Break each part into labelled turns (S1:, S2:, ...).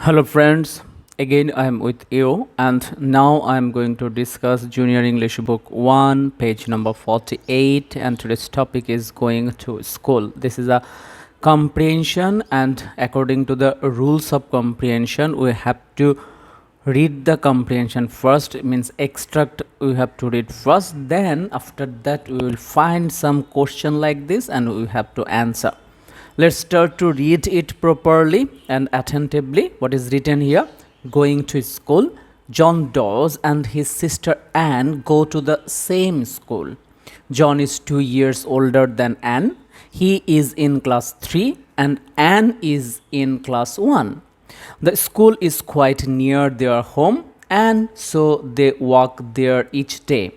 S1: Hello friends, again I am with you and now I am going to discuss Junior English Book 1 page number 48 and today's topic is going to school. This is a comprehension and according to the rules of comprehension we have to read the comprehension first. It means extract we have to read first, then after that we will find some question like this and we have to answer. Let's start to read it properly and attentively. What is written here? Going to school. John Dawes and his sister Anne go to the same school. John is 2 years older than Anne. He is in class 3 and Anne is in class 1. The school is quite near their home and so they walk there each day.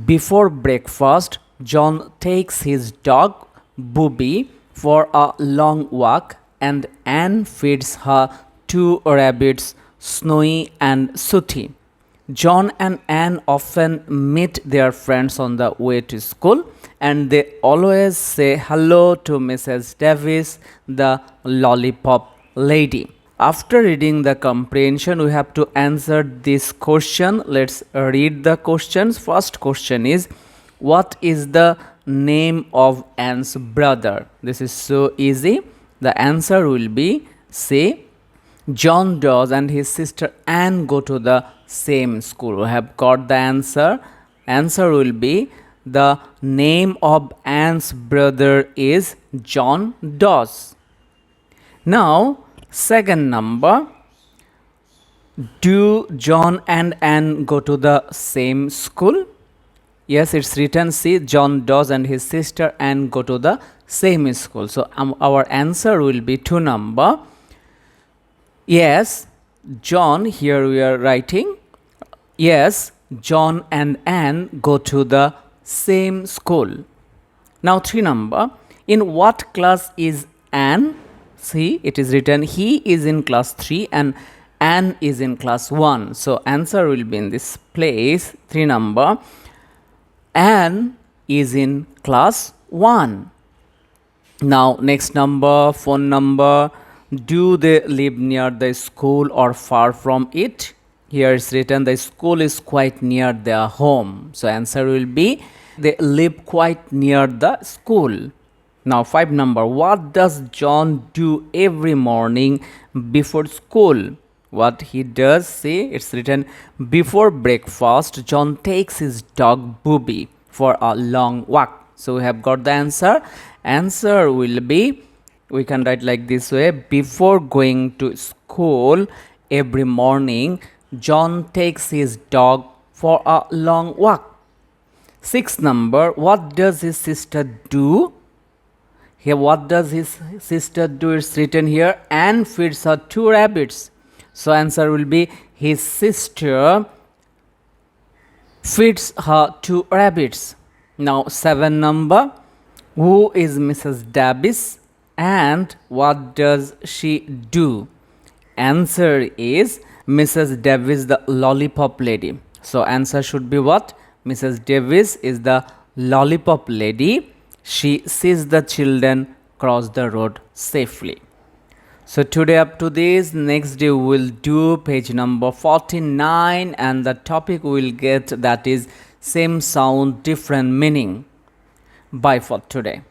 S1: Before breakfast, John takes his dog, Booby, for a long walk and Anne feeds her 2 rabbits, Snowy and Sooty. John and Anne often meet their friends on the way to school and they always say hello to Mrs. Davis, the lollipop lady. After reading the comprehension, we have to answer this question. Let's read the questions. First question is, what is the name of Anne's brother? This is so easy. The answer will be C. John Dawes and his sister Anne go to the same school. We have got the answer. Answer will be the name of Anne's brother is John Dawes. Now, second number. Do John and Anne go to the same school? Yes, it's written C. John Dawes and his sister Anne go to the same school. So our answer will be 2 number. Yes, John, here we are writing. Yes, John and Anne go to the same school. Now 3 number. In what class is Anne? See, it is written he is in class 3 and Anne is in class 1. So answer will be in this place, 3 number. Anne is in class 1. Now next number, phone number. Do they live near the school or far from it? Here is written the school is quite near their home. So answer will be they live quite near the school. Now 5 number. What does John do every morning before school? What he does, see, it's written before breakfast, John takes his dog Booby for a long walk. So we have got the answer. Answer will be, we can write like this way, before going to school every morning, John takes his dog for a long walk. 6 number, what does his sister do? Here, what does his sister do? It's written here, Anne feeds her 2 rabbits. So answer will be his sister feeds her 2 rabbits. Now 7 number. Who is Mrs. Davis and what does she do? Answer is Mrs. Davis, the lollipop lady. So answer should be what? Mrs. Davis is the lollipop lady. She sees the children cross the road safely. So today up to this, next day we will do page number 49 and the topic we will get, that is same sound different meaning. Bye for today.